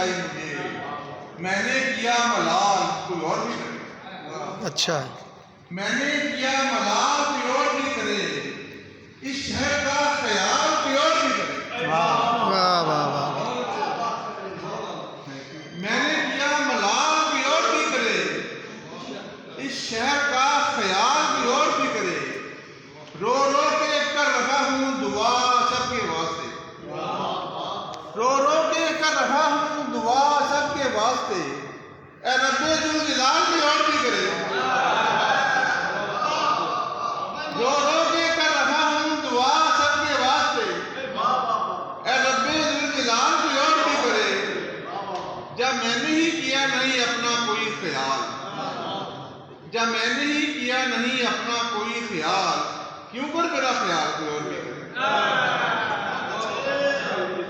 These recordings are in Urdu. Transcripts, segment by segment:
جلائی مجھے، میں نے کیا ملال کوئی اور بھی کرے، اچھا میں نے کیا ملال کوئی اور بھی کرے، اس شہر کا خیال کوئی اور بھی کرے، واہ واہ واہ واہ، میں نے کیا ملال کوئی اور بھی کرے، اس شہر کا خیال کوئی اور بھی کرے، رو رو کے کر رہا ہوں دعا سب کے واسطے، رو رو کے کر رہا ہوں دعا سب کے واسطے، اے رب ذوالجلال کوئی اور بھی کرے، رو رو کے کر رہا ہوں دعا سب کے واسطے، اے رب ذوالجلال کوئی اور بھی کرے، جب میں نے ہی کیا نہیں اپنا کوئی خیال، جب میں نے ہی کیا نہیں اپنا کوئی خیال، کیوں کر میرا خیال کوئی اور بھی کرے،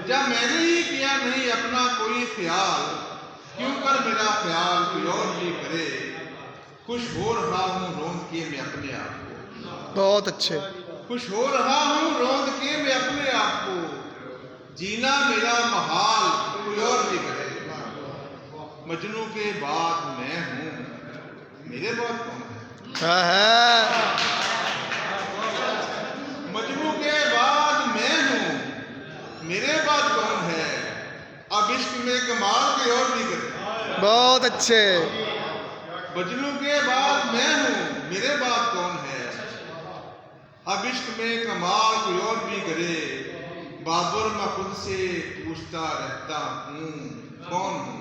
جب میں نے ہی کیا نہیں اپنا کوئی خیال، کیوں کر میرا خیال کوئی اور بھی کرے، خوش ہو رہا ہوں روند کے میں اپنے آپ کو، بہت اچھے، خوش ہو رہا ہوں روند کے میں اپنے آپ کو، جینا میرا محال کوئی اور بھی کرے، مجنوں کے بعد میں ہوں، میرے بعد کون ہے، ہے مجنوں کے بعد میں ہوں، میرے بعد کون ہے، اب عشق میں کمال کوئی اور بھی کرے، بہت اچھے، مجنوں کے بعد میں ہوں، میرے بعد کون ہے، اب عشق میں کمال کوئی اور بھی کرے، بابر میں خود سے پوچھتا رہتا ہوں کون ہوں،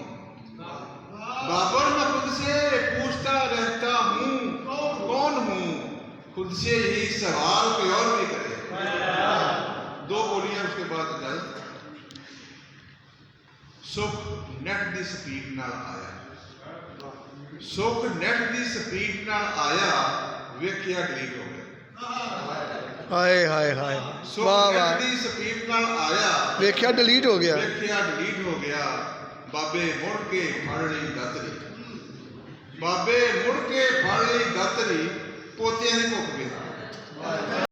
بابر میں خود سے پوچھتا رہتا ہوں کون ہوں، خود سے یہی سوال کوئی اور بھی کرے، دو بولیاں اس کے بعد اجازت، سکھ نیٹ دی سپیڈ نال آیا، سکھ نیٹ دی سپیڈ نال آیا، ویکھیا ڈیلیٹ ہو گیا، ہائے ہائے ہائے، سکھ واہ نیٹ واہ، دی سپیڈ نال آیا، ویکھیا ڈیلیٹ ہو گیا، ویکھیا ڈیلیٹ ہو گیا، بابے مڑ کے پھڑ لی دتری، بابے مڑ کے پھڑ لی دتری، پوتیاں دی بھوک گئی۔